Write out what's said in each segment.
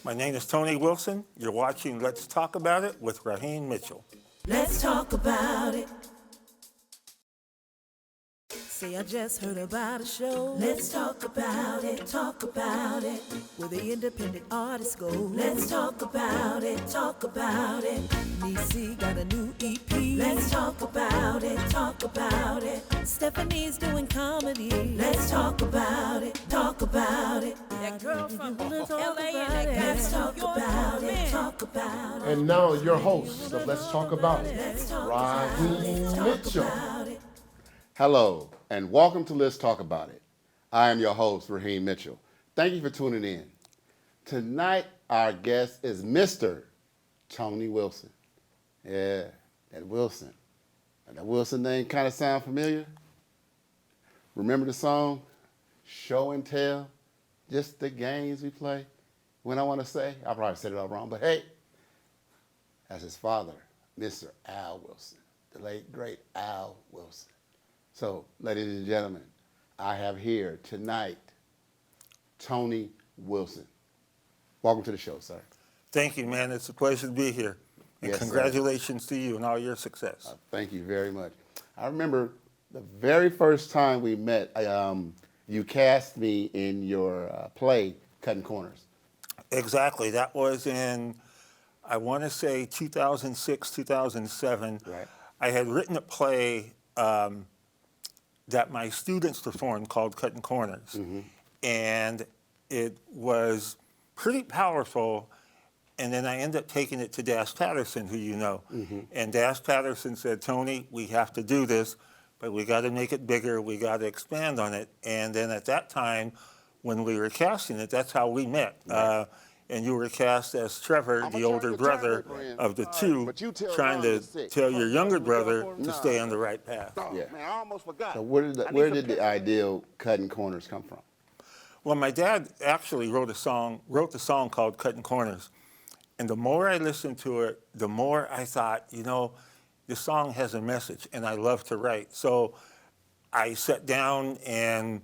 My name is Tony Wilson. You're watching Let's Talk About It with Raheem Mitchell. Let's talk about it. Say I just heard about a show. Let's talk about it, where the independent artists go. Let's talk about it, Nisi got a new EP. Let's talk about it, Stephanie's doing comedy. Let's talk about it, That girl from LA, let's talk about it, And now your host of Let's Talk About It, Raheem Mitchell. Hello, and welcome to Let's Talk About It. I am your host, Raheem Mitchell. Thank you for tuning in. Tonight, our guest is Mr. Tony Wilson. Yeah, that Wilson. That Wilson name kind of sound familiar? Remember the song, Show and Tell? Just the games we play? When I want to say, I probably said it all wrong, but hey, that's his father, Mr. Al Wilson, the late, great Al Wilson. So, ladies and gentlemen, I have here tonight Tony Wilson. Welcome to the show, sir. Thank you, man. It's a pleasure to be here. And Yes, congratulations to you and all your success. Thank you very much. I remember the very first time we met, you cast me in your play, Cutting Corners. Exactly. That was in, I want to say, 2006, 2007. Right. I had written a play that my students performed called Cutting Corners. Mm-hmm. And it was pretty powerful. And then I ended up taking it to Dash Patterson, who you know. Mm-hmm. And Dash Patterson said, Tony, we have to do this, but we got to make it bigger. We got to expand on it. And then at that time, when we were casting it, that's how we met. Right. And you were cast as Trevor, the older brother of the two, trying to tell your younger brother to stay on the right path. Yeah. Man, I almost forgot. So where did the ideal Cutting Corners come from? Well, my dad actually wrote the song called Cutting Corners. And the more I listened to it, the more I thought, you know, this song has a message, and I love to write. So I sat down and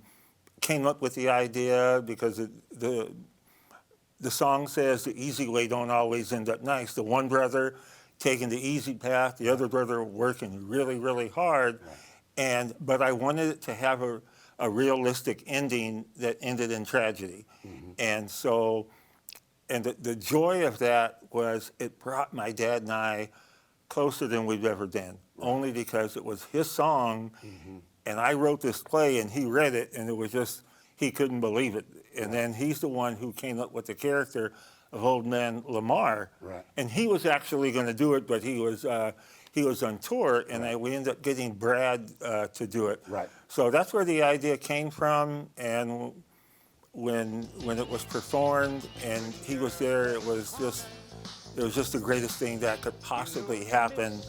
came up with the idea because the song says the easy way don't always end up nice. The one brother taking the easy path, the other brother working really, really hard. Right. But I wanted it to have a realistic ending that ended in tragedy. Mm-hmm. And so, and the joy of that was it brought my dad and I closer than we've ever been, only because it was his song, and I wrote this play, and he read it, and it was just, he couldn't believe it. And then he's the one who came up with the character of Old Man Lamar. Right. And he was actually going to do it, but he was on tour, and we ended up getting Brad to do it. Right. So that's where the idea came from, and when it was performed and he was there, it was just the greatest thing that could possibly happen,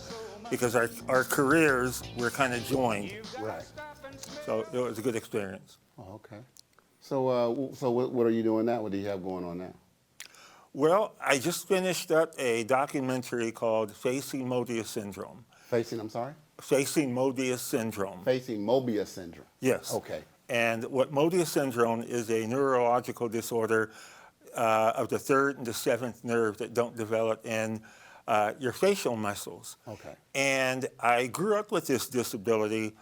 because our careers were kind of joined. Right. So it was a good experience. Oh, okay. So what are you doing now? What do you have going on now? Well, I just finished up a documentary called Facing Mobius Syndrome. I'm sorry? Facing Mobius Syndrome. Facing Mobius syndrome. Yes. Okay. And what Mobius syndrome is a neurological disorder of the third and the seventh nerve that don't develop in your facial muscles. Okay. And I grew up with this disability,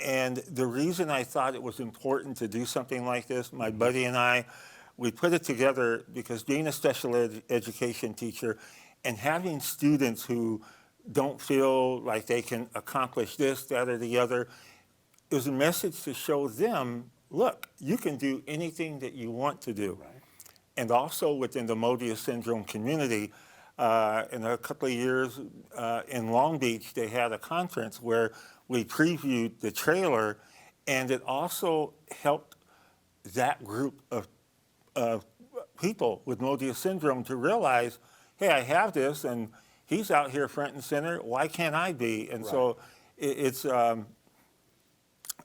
and the reason I thought it was important to do something like this, my buddy and I, we put it together because being a special education teacher and having students who don't feel like they can accomplish this, that, or the other, it was a message to show them, look, you can do anything that you want to do. Right. And also within the Mobius syndrome community, in a couple of years in Long Beach, they had a conference where we previewed the trailer, and it also helped that group of people with Mobius syndrome to realize, hey, I have this, and he's out here front and center. Why can't I be? And so it's the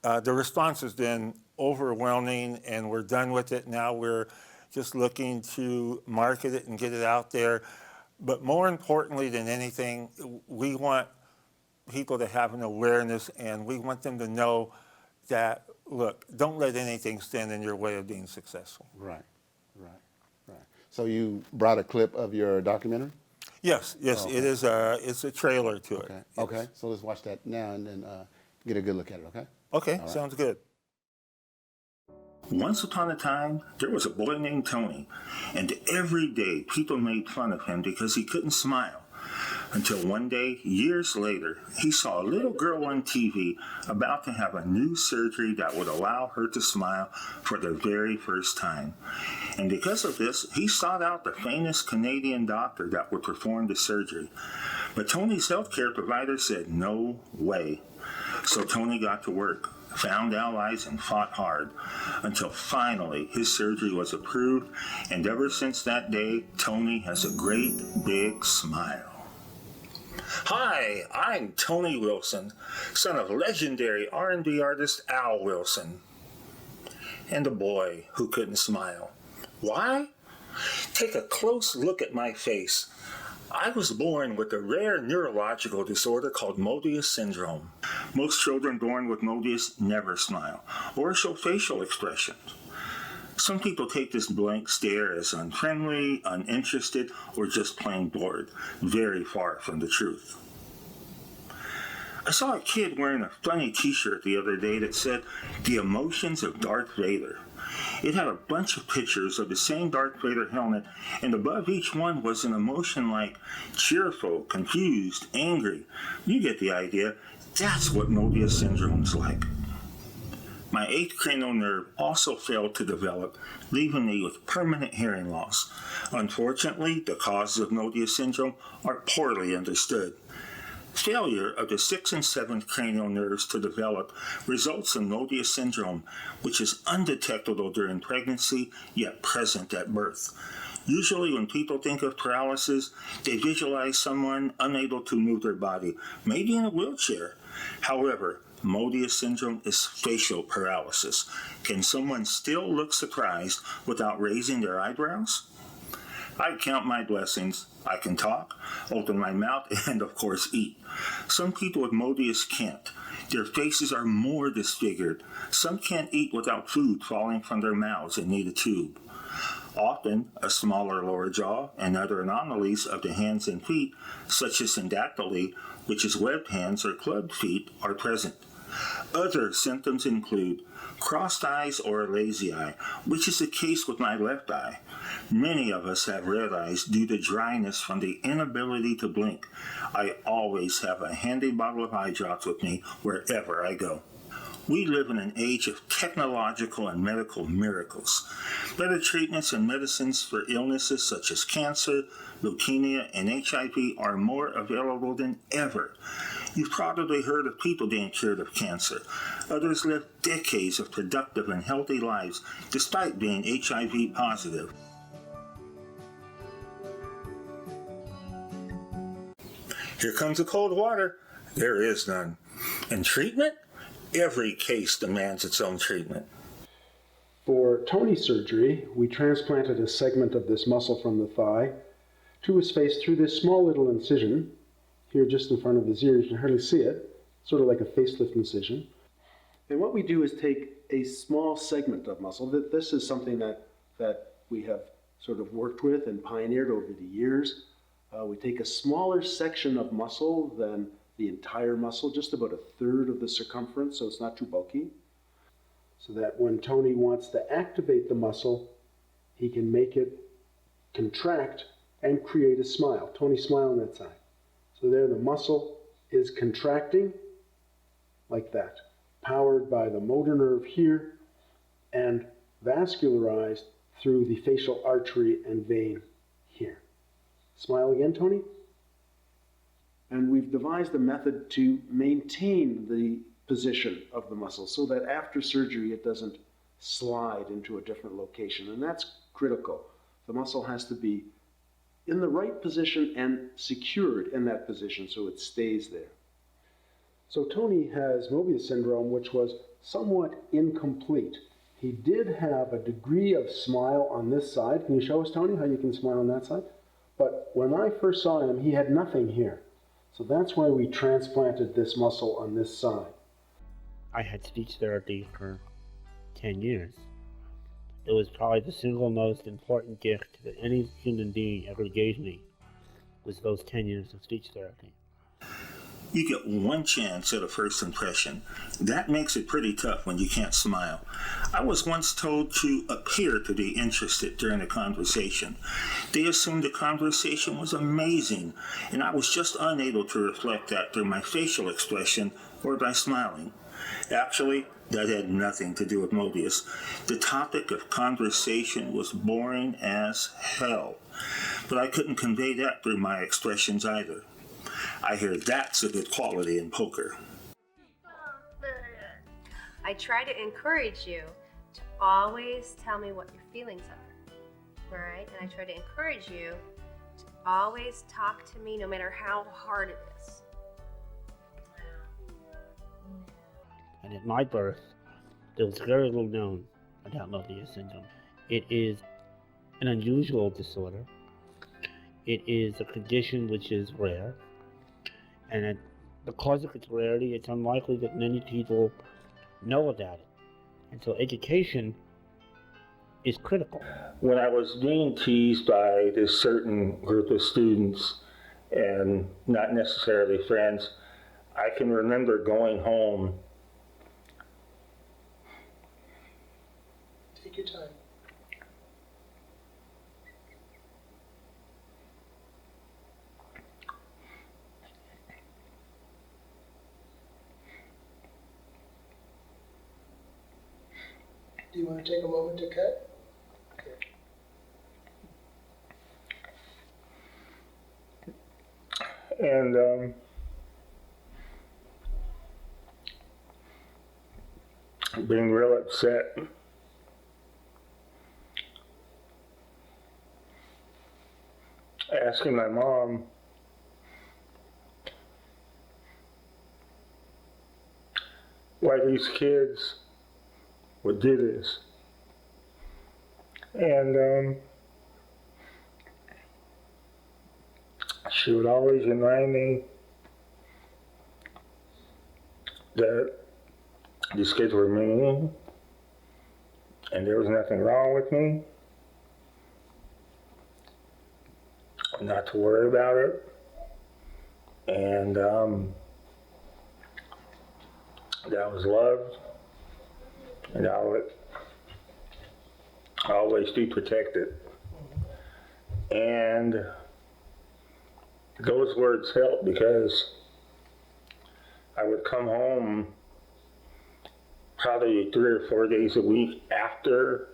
response has been overwhelming, and we're done with it. Now we're just looking to market it and get it out there. But more importantly than anything, we want people to have an awareness, and we want them to know that, look, don't let anything stand in your way of being successful. Right. So you brought a clip of your documentary? Yes, yes, it is. It's a trailer to it. Okay, so let's watch that now and then get a good look at it, okay? Okay, sounds good. Once upon a time, there was a boy named Tony, and every day people made fun of him because he couldn't smile. Until one day, years later, he saw a little girl on TV about to have a new surgery that would allow her to smile for the very first time. And because of this, he sought out the famous Canadian doctor that would perform the surgery. But Tony's healthcare provider said no way. So Tony got to work, found allies, and fought hard until finally his surgery was approved. And ever since that day, Tony has a great big smile. Hi, I'm Tony Wilson, son of legendary R&B artist Al Wilson, and a boy who couldn't smile. Why? Take a close look at my face. I was born with a rare neurological disorder called Mobius syndrome. Most children born with Mobius never smile or show facial expressions. Some people take this blank stare as unfriendly, uninterested, or just plain bored. Very far from the truth. I saw a kid wearing a funny t-shirt the other day that said, "The Emotions of Darth Vader." It had a bunch of pictures of the same Darth Vader helmet, and above each one was an emotion like cheerful, confused, angry. You get the idea. That's what Mobius syndrome's like. My 8th cranial nerve also failed to develop, leaving me with permanent hearing loss. Unfortunately, the causes of Mobius syndrome are poorly understood. Failure of the 6th and 7th cranial nerves to develop results in Mobius syndrome, which is undetectable during pregnancy, yet present at birth. Usually when people think of paralysis, they visualize someone unable to move their body, maybe in a wheelchair. However, Mobius syndrome is facial paralysis. Can someone still look surprised without raising their eyebrows? I count my blessings. I can talk, open my mouth, and of course eat. Some people with Mobius can't. Their faces are more disfigured. Some can't eat without food falling from their mouths and need a tube. Often, a smaller lower jaw and other anomalies of the hands and feet, such as syndactyly, which is webbed hands or clubbed feet, are present. Other symptoms include crossed eyes or a lazy eye, which is the case with my left eye. Many of us have red eyes due to dryness from the inability to blink. I always have a handy bottle of eye drops with me wherever I go. We live in an age of technological and medical miracles. Better treatments and medicines for illnesses such as cancer, leukemia, and HIV are more available than ever. You've probably heard of people being cured of cancer. Others live decades of productive and healthy lives despite being HIV positive. Here comes the cold water. There is none. And treatment? Every case demands its own treatment. For Tony's surgery, we transplanted a segment of this muscle from the thigh to his face through this small little incision, here just in front of his ear. You can hardly see it, sort of like a facelift incision. And what we do is take a small segment of muscle. This is something that we have sort of worked with and pioneered over the years. We take a smaller section of muscle than the entire muscle, just about 1/3 of the circumference, so it's not too bulky, so that when Tony wants to activate the muscle, he can make it contract and create a smile. Tony, smile on that side. So there the muscle is contracting like that, powered by the motor nerve here and vascularized through the facial artery and vein here. Smile again, Tony. And we've devised a method to maintain the position of the muscle so that after surgery it doesn't slide into a different location. And that's critical. The muscle has to be in the right position and secured in that position so it stays there. So Tony has Mobius syndrome, which was somewhat incomplete. He did have a degree of smile on this side. Can you show us, Tony, how you can smile on that side? But when I first saw him, he had nothing here. So that's why we transplanted this muscle on this side. I had speech therapy for 10 years. It was probably the single most important gift that any human being ever gave me, was those 10 years of speech therapy. You get one chance at a first impression. That makes it pretty tough when you can't smile. I was once told to appear to be interested during a conversation. They assumed the conversation was amazing, and I was just unable to reflect that through my facial expression or by smiling. Actually, that had nothing to do with Mobius. The topic of conversation was boring as hell, but I couldn't convey that through my expressions either. I hear that's a good quality in poker. I try to encourage you to always tell me what your feelings are, all right? And I try to encourage you to always talk to me no matter how hard it is. And at my birth, there was very little known about Mobius syndrome. It is an unusual disorder. It is a condition which is rare. And because of its rarity, it's unlikely that many people know about it. And so education is critical. When I was being teased by this certain group of students, and not necessarily friends, I can remember going home. Take your time. Do you want to take a moment to cut? Okay. And being real upset. Asking my mom why these kids would do this. And she would always remind me that these kids were mean and there was nothing wrong with me, not to worry about it, and that I was loved, and I would always be protected. And those words helped because I would come home probably 3 or 4 days a week after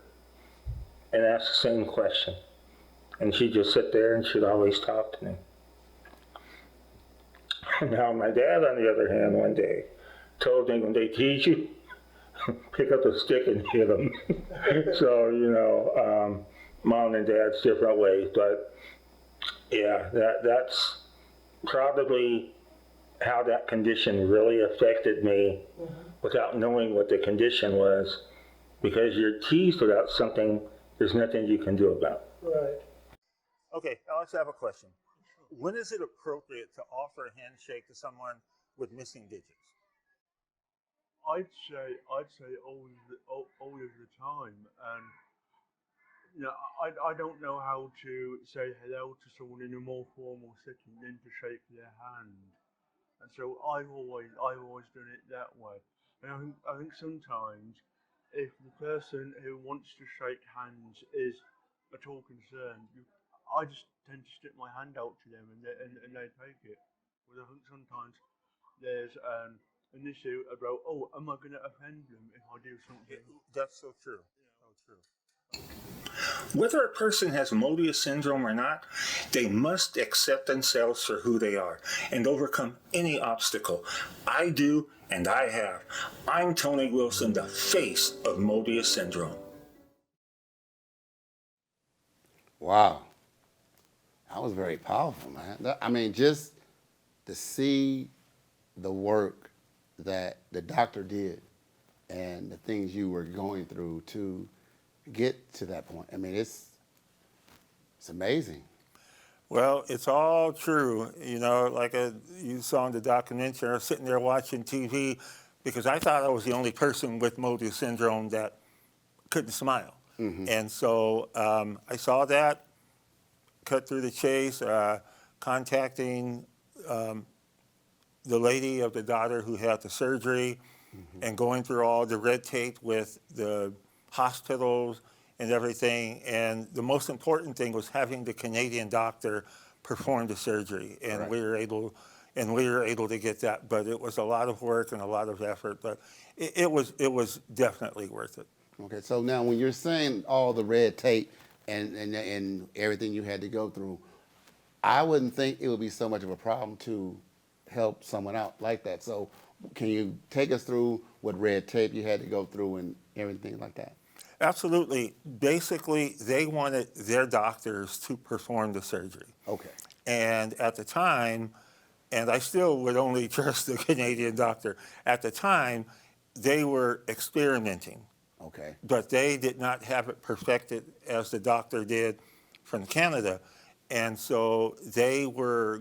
and ask the same question. And she'd just sit there and she'd always talk to me. Now my dad, on the other hand, one day told me, when they tease you, pick up a stick and hit them. So, you know, mom and dad's different ways, but yeah, that's probably how that condition really affected me without knowing what the condition was, because you're teased about something there's nothing you can do about. Right. Okay, Alex, I have a question. When is it appropriate to offer a handshake to someone with missing digits? I'd say all of the time, and you know, I don't know how to say hello to someone in a more formal setting than to shake their hand, and so I've always done it that way. And I think sometimes if the person who wants to shake hands is at all concerned, I just tend to stick my hand out to them and they take it. But I think sometimes there's an issue about, oh, am I going to offend them if I do something? That's so true. So true. Whether a person has Mobius syndrome or not, they must accept themselves for who they are and overcome any obstacle. I do, and I have. I'm Tony Wilson, the face of Mobius syndrome. Wow. That was very powerful, man. I mean, just to see the work that the doctor did and the things you were going through to get to that point. I mean, it's amazing. Well, it's all true. You know, like you saw in the documentary, I was sitting there watching TV because I thought I was the only person with Mobius syndrome that couldn't smile. And so I saw that, cut through the chase, contacting the lady of the daughter who had the surgery, and going through all the red tape with the hospitals and everything. And the most important thing was having the Canadian doctor perform the surgery, and Right. we were able to get that. But it was a lot of work and a lot of effort, but it was definitely worth it. Okay, so now when you're saying all the red tape and everything you had to go through, I wouldn't think it would be so much of a problem to help someone out like that. So can you take us through what red tape you had to go through and everything like that? Absolutely. Basically, they wanted their doctors to perform the surgery. Okay. And at the time, and I still would only trust the Canadian doctor, at the time, they were experimenting, Okay. but they did not have it perfected as the doctor did from Canada. And so they were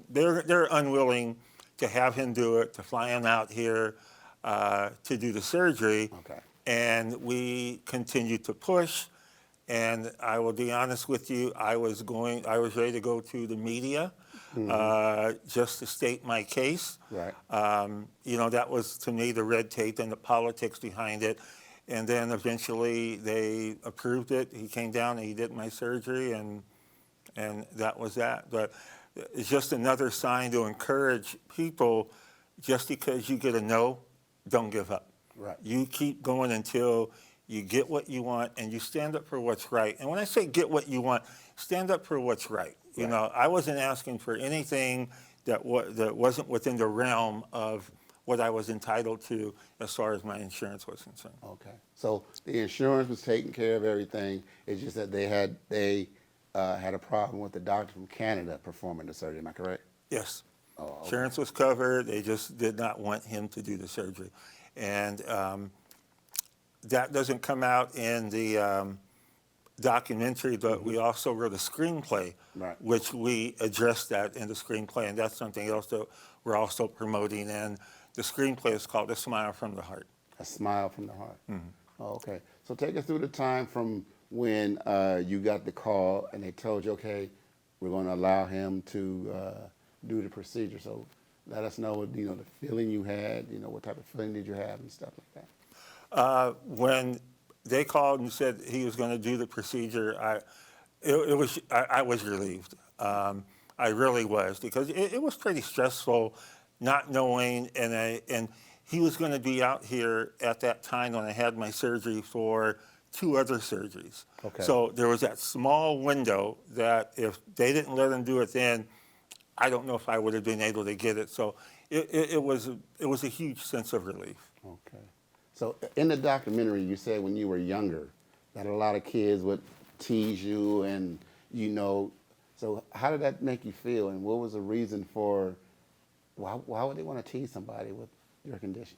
they're unwilling to have him do it, to fly him out here to do the surgery. Okay. And we continued to push. And I will be honest with you, I was ready to go to the media just to state my case. Right. That was to me the red tape and the politics behind it. And then eventually they approved it. He came down and he did my surgery, and that was that. But it's just another sign to encourage people, just because you get a no, don't give up. Right. You keep going until you get what you want, and you stand up for what's right. And when I say get what you want, stand up for what's right. You know, I wasn't asking for anything that wasn't within the realm of what I was entitled to as far as my insurance was concerned. Okay. So the insurance was taking care of everything. It's just that they had a problem with the doctor from Canada performing the surgery. Am I correct? Yes. Oh, okay. Insurance was covered. They just did not want him to do the surgery. And that doesn't come out in the documentary, but we also wrote a screenplay, Right. which we addressed that in the screenplay, and that's something else that we're also promoting. And the screenplay is called A Smile from the Heart. A Smile from the Heart. Oh, okay. So take us through the time from when you got the call and they told you, okay, we're going to allow him to do the procedure. So let us know, the feeling you had, what type of feeling did you have and stuff like that. When they called and said he was going to do the procedure, I was relieved. I really was, because it was pretty stressful, not knowing, and he was going to be out here at that time when I had my surgery for 2 other surgeries. Okay. So there was that small window that if they didn't let him do it then, I don't know if I would have been able to get it. So it was a huge sense of relief. Okay. So in the documentary, you said when you were younger that a lot of kids would tease you and, so how did that make you feel, and what was the reason for, why would they want to tease somebody with your condition?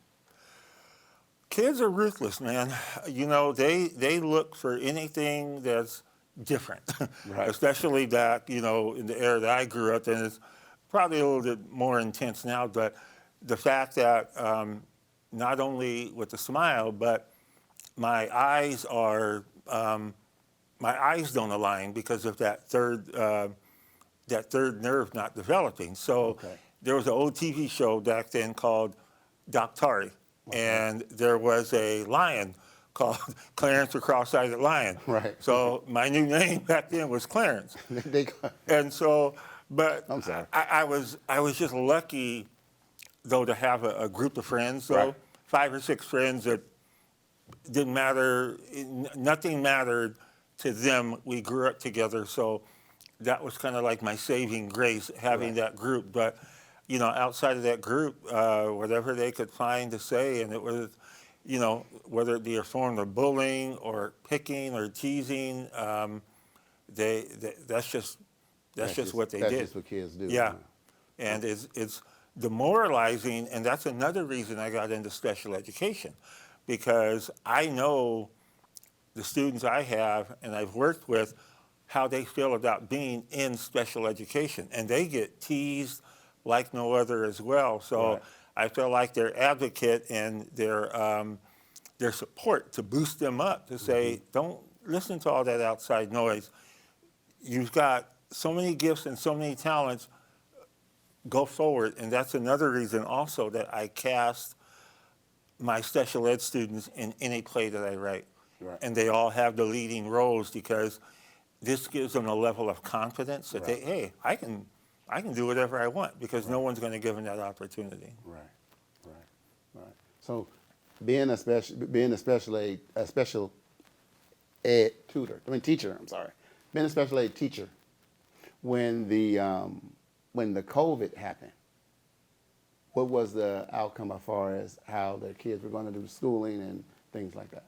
Kids are ruthless, man. They look for anything that's different, Right. especially that, in the era that I grew up in. It's probably a little bit more intense now, but the fact that not only with the smile, but my eyes don't align because of that third nerve not developing. So Okay. there was an old TV show back then called Doctari, and there was a lion called Clarence the Cross-Eyed Lion. Right. So my new name back then was Clarence. And so, but I'm sorry. I was just lucky, though, to have a group of friends, though, Right. 5 or 6 friends that didn't matter, nothing mattered to them. We grew up together, so that was kind of like my saving grace, having that group. But, outside of that group, whatever they could find to say, and it was, whether it be a form of bullying or picking or teasing, that's just what they That's did. just what kids do. Yeah, and it's demoralizing, and that's another reason I got into special education, because I know the students I have and I've worked with, how they feel about being in special education, and they get teased like no other as well. So Right. I feel like their advocate and their support to boost them up, to say, don't listen to all that outside noise. You've got so many gifts and so many talents. Go forward, and that's another reason also that I cast my special ed students in any play that I write. Right. And they all have the leading roles because this gives them a level of confidence that Right. hey, I can do whatever I want because no one's going to give them that opportunity. Right, right. So, being a special ed teacher. I'm sorry. Being a special ed teacher, when the COVID happened, what was the outcome as far as how the kids were going to do schooling and things like that?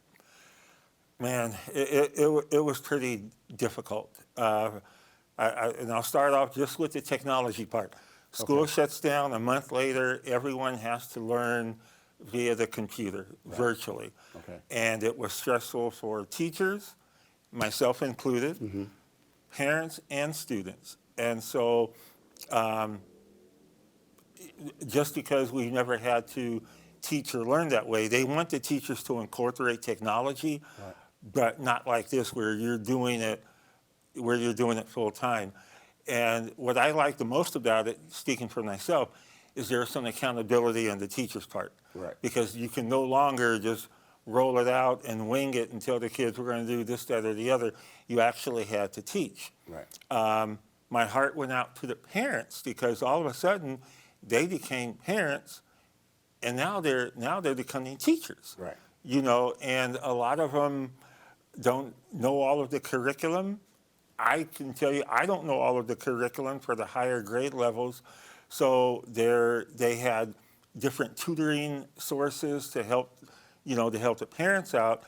Man, it was pretty difficult. And I'll start off just with the technology part. School shuts down. A month later, everyone has to learn via the computer, virtually. Okay. And it was stressful for teachers, myself included, parents, and students. And so just because we never had to teach or learn that way, they want the teachers to incorporate technology, but not like this where you're doing it full time. And what I like the most about it, speaking for myself, is there's some accountability on the teacher's part. Right. Because you can no longer just roll it out and wing it and tell the kids we're going to do this, that, or the other. You actually had to teach. Right. My heart went out to the parents because all of a sudden they became parents, and now they're becoming teachers. Right. You know, and a lot of them don't know all of the curriculum. I can tell you, I don't know all of the curriculum for the higher grade levels. So they had different tutoring sources to help, to help the parents out.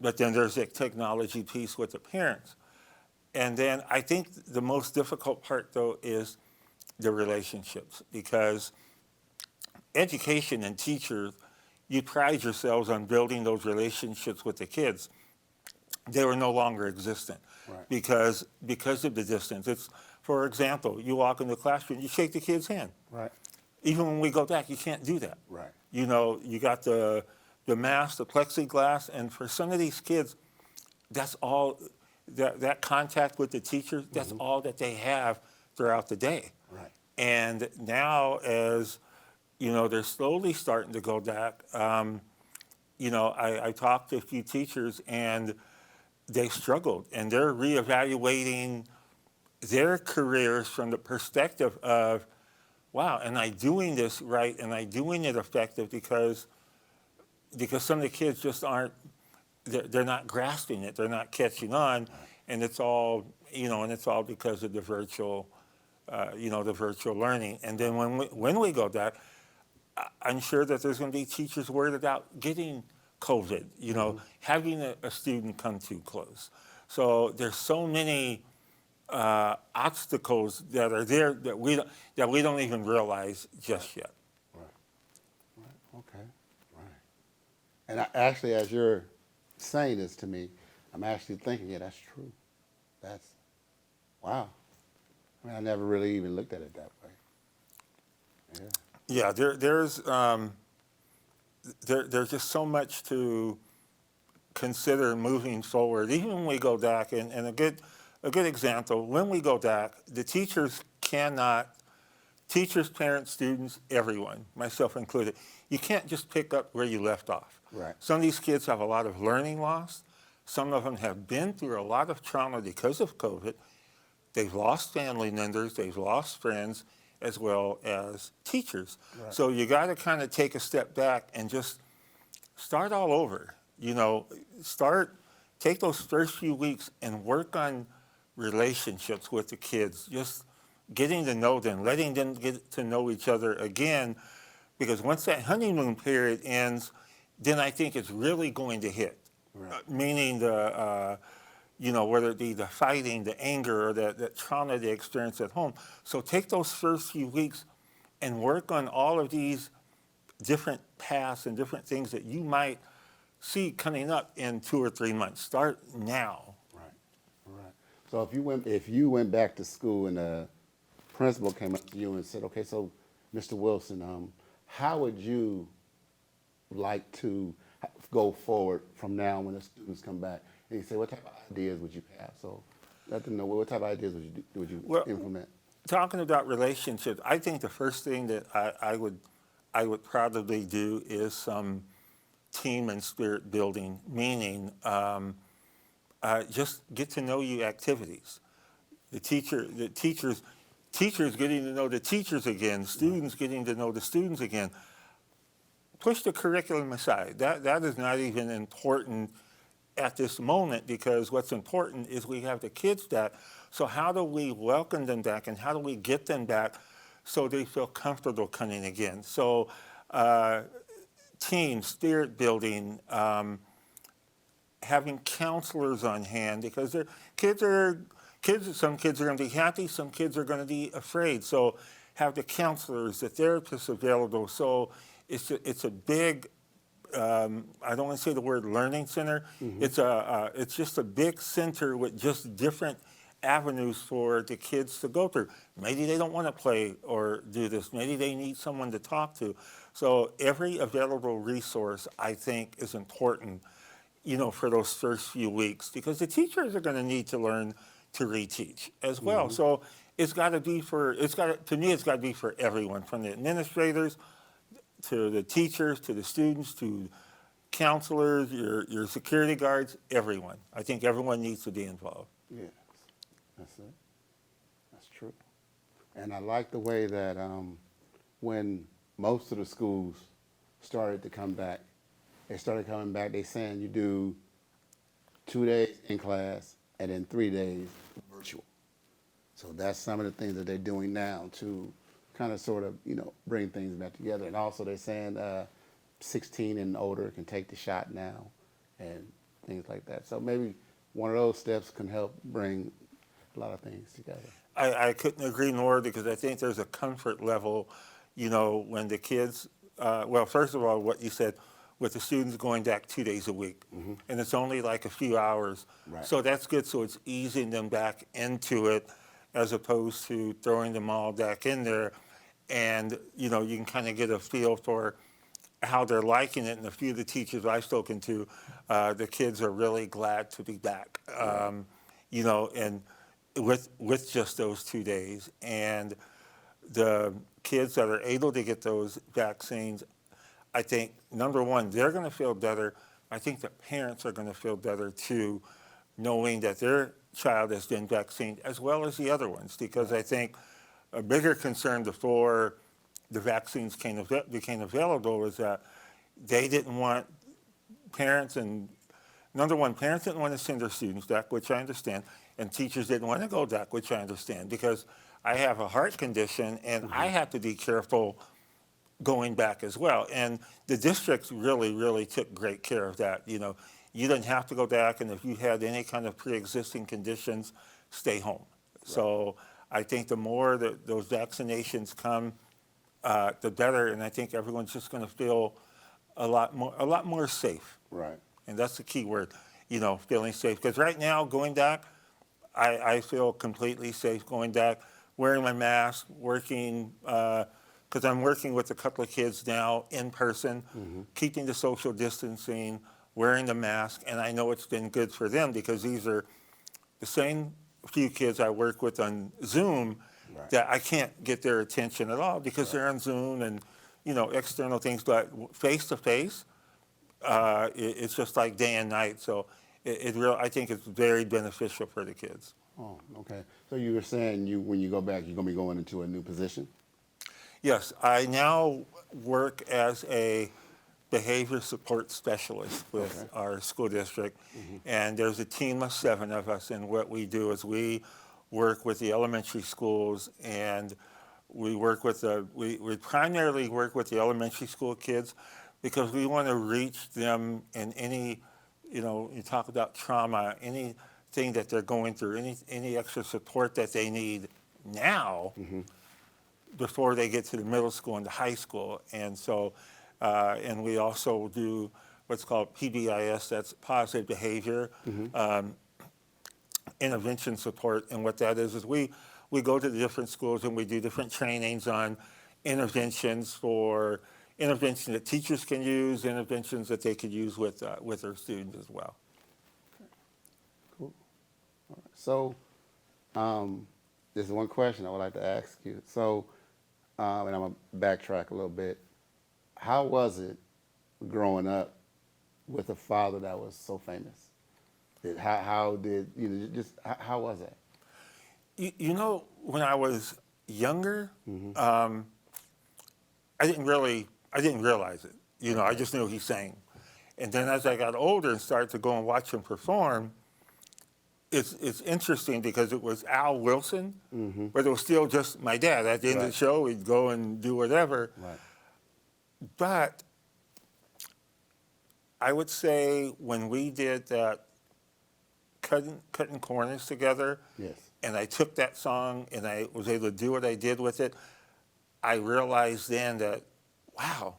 But then there's a technology piece with the parents. And then I think the most difficult part, though, is the relationships, because education and teachers, you pride yourselves on building those relationships with the kids. They were no longer existent. Right. because of the distance. It's, for example, you walk in the classroom, you shake the kid's hand. Right. Even when we go back, you can't do that. Right. You know, you got the mask, the plexiglass, and for some of these kids, that's all, that contact with the teachers, that's all that they have throughout the day. Right. And now, as they're slowly starting to go back, I talked to a few teachers, and they struggled, and they're reevaluating their careers from the perspective of, wow, am I doing this right? Am I doing it effective? Because some of the kids just aren't, they're not grasping it, they're not catching on, and it's all, and it's all because of the virtual, the virtual learning. And then when we go back, I'm sure that there's going to be teachers worried about getting COVID, having a student come too close. So there's so many obstacles that are there that we don't even realize just yet. Right. Okay. Right. And actually, as you're saying this to me, I'm actually thinking, yeah, that's true. That's, wow. I mean, I never really even looked at it that way. Yeah. Yeah. There's just so much to consider moving forward. Even when we go back, and a good example, when we go back, the teachers, parents, students, everyone, myself included, you can't just pick up where you left off. Right. Some of these kids have a lot of learning loss. Some of them have been through a lot of trauma because of COVID. They've lost family members, they've lost friends, as well as teachers. Right. So you got to kind of take a step back and just start all over. Take those first few weeks and work on relationships with the kids, just getting to know them, letting them get to know each other again, because once that honeymoon period ends, then I think it's really going to hit. Right. Meaning whether it be the fighting, the anger, or the trauma they experience at home. So take those first few weeks and work on all of these different paths and different things that you might see coming up in 2 or 3 months. Start now. Right. So if you went back to school and the principal came up to you and said, okay, so Mr. Wilson, how would you like to go forward from now when the students come back? and you say, what type of ideas would you have? So let them know what type of ideas would you Well, implement? Talking about relationships, I think the first thing that I would probably do is some team and spirit building, meaning just get to know you activities. The teachers getting to know the teachers again, students getting to know the students again. Push the curriculum aside. That is not even important at this moment, because what's important is we have the kids back. So how do we welcome them back, and how do we get them back so they feel comfortable coming again? So team, spirit building, having counselors on hand, because some kids are going to be happy, some kids are going to be afraid. So have the counselors, the therapists available. So it's a big, I don't want to say the word learning center. It's just a big center with just different avenues for the kids to go through. Maybe they don't want to play or do this. Maybe they need someone to talk to. So every available resource, I think, is important, for those first few weeks, because the teachers are going to need to learn to reteach as well. So it's got to be to me, it's got to be for everyone, from the administrators to the teachers, to the students, to counselors, your security guards, everyone. I think everyone needs to be involved. Yes, that's it. That's true. And I like the way that when most of the schools started to come back, they saying you do 2 days in class and then 3 days virtual. So that's some of the things that they're doing now to kind of sort of, bring things back together. And also they're saying 16 and older can take the shot now and things like that. So maybe one of those steps can help bring a lot of things together. I couldn't agree more, because I think there's a comfort level, when the kids, first of all, what you said, with the students going back 2 days a week, and it's only like a few hours. Right. So that's good. So it's easing them back into it, as opposed to throwing them all back in there. And, you can kind of get a feel for how they're liking it. And a few of the teachers I've spoken to, the kids are really glad to be back, and with just those 2 days. And the kids that are able to get those vaccines, I think, number one, they're going to feel better. I think the parents are going to feel better too, knowing that their child has been vaccinated as well as the other ones, because I think a bigger concern before the vaccines became available was that they didn't want parents didn't want to send their students back, which I understand, and teachers didn't want to go back, which I understand, because I have a heart condition and I have to be careful going back as well. And the districts really, really took great care of that. You didn't have to go back, and if you had any kind of pre-existing conditions, stay home. Right. So I think the more that those vaccinations come, the better, and I think everyone's just going to feel a lot more safe. Right. And that's the key word, feeling safe. Because right now, going back, I feel completely safe going back, wearing my mask, working, because I'm working with a couple of kids now in person, keeping the social distancing, wearing the mask, and I know it's been good for them, because these are the same few kids I work with on Zoom that I can't get their attention at all, because they're on Zoom and, external things, but face to face, it's just like day and night. So I think it's very beneficial for the kids. Oh, okay. So you were saying when you go back, you're going to be going into a new position? Yes, I now work as a behavior support specialist with our school district, and there's a team of 7 of us, and what we do is we work with the elementary schools, and we primarily work with the elementary school kids, because we want to reach them in any, you talk about trauma, anything that they're going through, any extra support that they need now, before they get to the middle school and the high school. And so, and we also do what's called PBIS, that's positive behavior intervention support. And what that is we go to the different schools and we do different trainings on interventions that teachers can use, interventions that they could use with their students as well. So, there's one question I would like to ask you. So, and I'm gonna backtrack a little bit. How was it growing up with a father that was so famous? How did you know? Just how was that? You know, when I was younger, I didn't realize it. You know, I just knew he sang. And then as I got older and started to go and watch him perform, it's interesting because it was Al Wilson, but it was still just my dad. At the end of the show, he'd go and do whatever. Right. But I would say when we did that cutting corners together, Yes. and I took that song and I was able to do what I did with it, I realized then that, wow,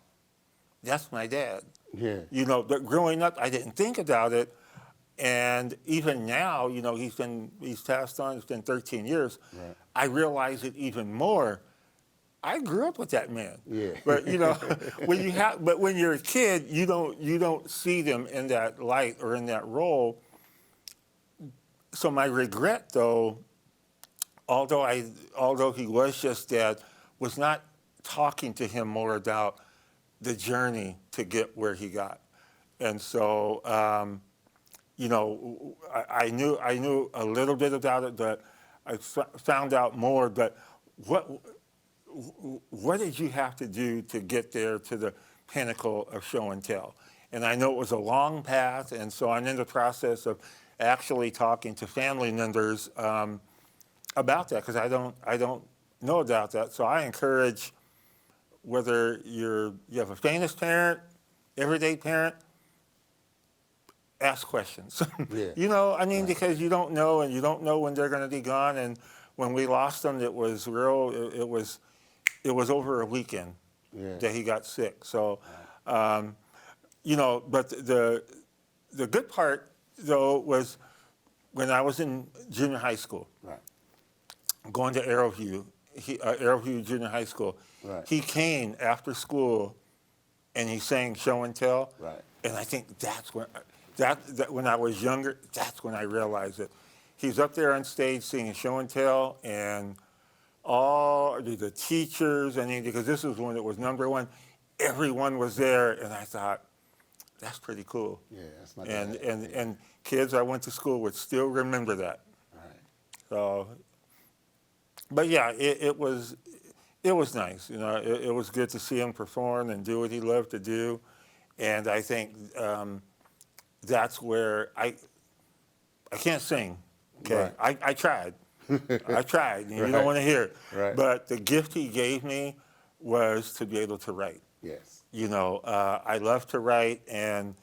that's my dad. Yeah. You know, but growing up, I didn't think about it. And even now, you know, he's passed on, it's been 13 years. Right. I realize it even more. I grew up with that man. Yeah. But you know, when you're a kid, you don't see them in that light or in that role. So my regret, though, although he was just dad, was not talking to him more about the journey to get where he got. And so, you know, I knew a little bit about it, but I found out more. But what did you have to do to get there to the pinnacle of show and tell? And I know it was a long path, and so I'm in the process of actually talking to family members about that, because I don't know about that. So I encourage, whether you have a famous parent, everyday parent, ask questions. Yeah. You know, I mean, because you don't know, and you don't know when they're going to be gone. And when we lost him, it was real. It was over a weekend that he got sick. So, you know, but the good part though was when I was in junior high school, going to Arrowview, Arrowview Junior High School. Right. He came after school, and he sang show and tell. Right. And I think that's when when I was younger, that's when I realized it. He's up there on stage singing show and tell, and all the teachers, I mean, because this was when it was #1, everyone was there, and I thought, that's pretty cool. Yeah, that's my dad. And kids I went to school would still remember that. Right. So, but yeah, it was nice. You know, it was good to see him perform and do what he loved to do, and I think that's where I can't sing. Okay, Right. I tried. I tried. And You Right. don't want to hear it. Right. But the gift he gave me was to be able to write. Yes. You know, I love to write, and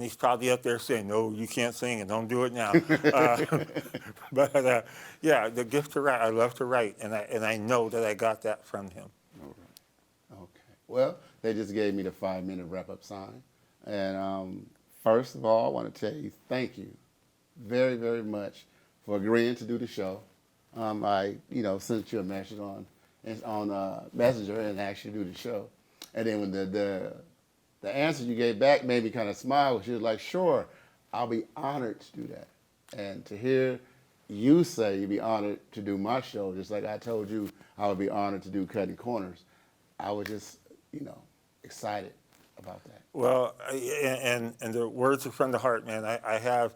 he's probably up there saying, "No, you can't sing, and don't do it now." But yeah, the gift to write. I love to write, and I know that I got that from him. Okay. Well, they just gave me the 5-minute wrap-up sign, and first of all, I want to tell you thank you very, very much for agreeing to do the show. I, sent you a message on Messenger and asked you to do the show, and then when the answer you gave back made me kind of smile. She was like, "Sure, I'll be honored to do that." And to hear you say you'd be honored to do my show, just like I told you I would be honored to do Cutting Corners, I was just, excited about that. Well, and the words are from the heart, man. I have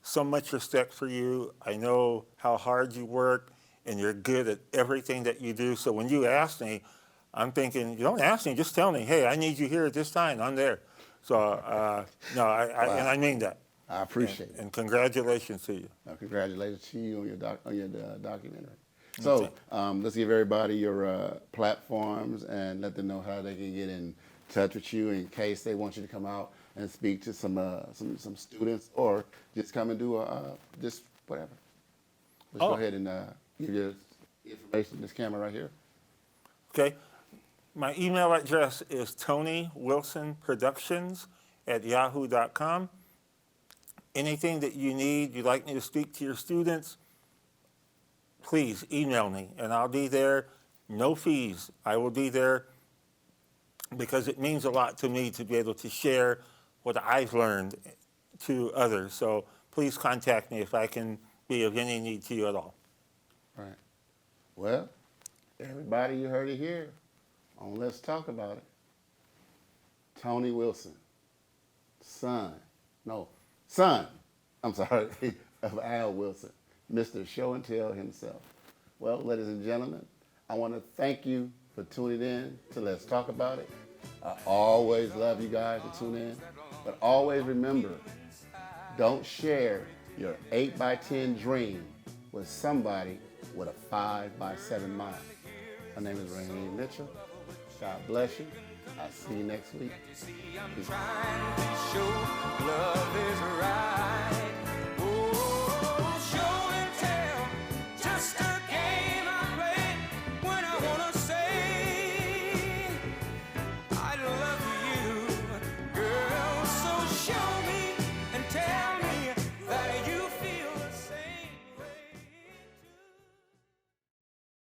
so much respect for you. I know how hard you work, and you're good at everything that you do. So when you asked me, I'm thinking, you don't ask me, just tell me, hey, I need you here at this time. I'm there. So, no, and I mean that. I appreciate it. And congratulations to you. Congratulations to you on your documentary. So let's give everybody your platforms and let them know how they can get in touch with you in case they want you to come out and speak to some students, or just come and do just whatever. Let's go ahead and give your information to this camera right here. Okay. My email address is TonyWilsonProductions@yahoo.com. Anything that you need, you'd like me to speak to your students, please email me, and I'll be there. No fees. I will be there because it means a lot to me to be able to share what I've learned to others. So please contact me if I can be of any need to you at all. Right. Well, everybody, you heard it here on Let's Talk About It. Tony Wilson, son, I'm sorry, of Al Wilson, Mr. Show and Tell himself. Well, ladies and gentlemen, I want to thank you for tuning in to Let's Talk About It. I always love you guys to tune in, but always remember, don't share your 8x10 dream with somebody with a 5x7 mind. My name is Raheem Mitchell. God bless you. I'll see you next week. Peace. Trying to show love is right.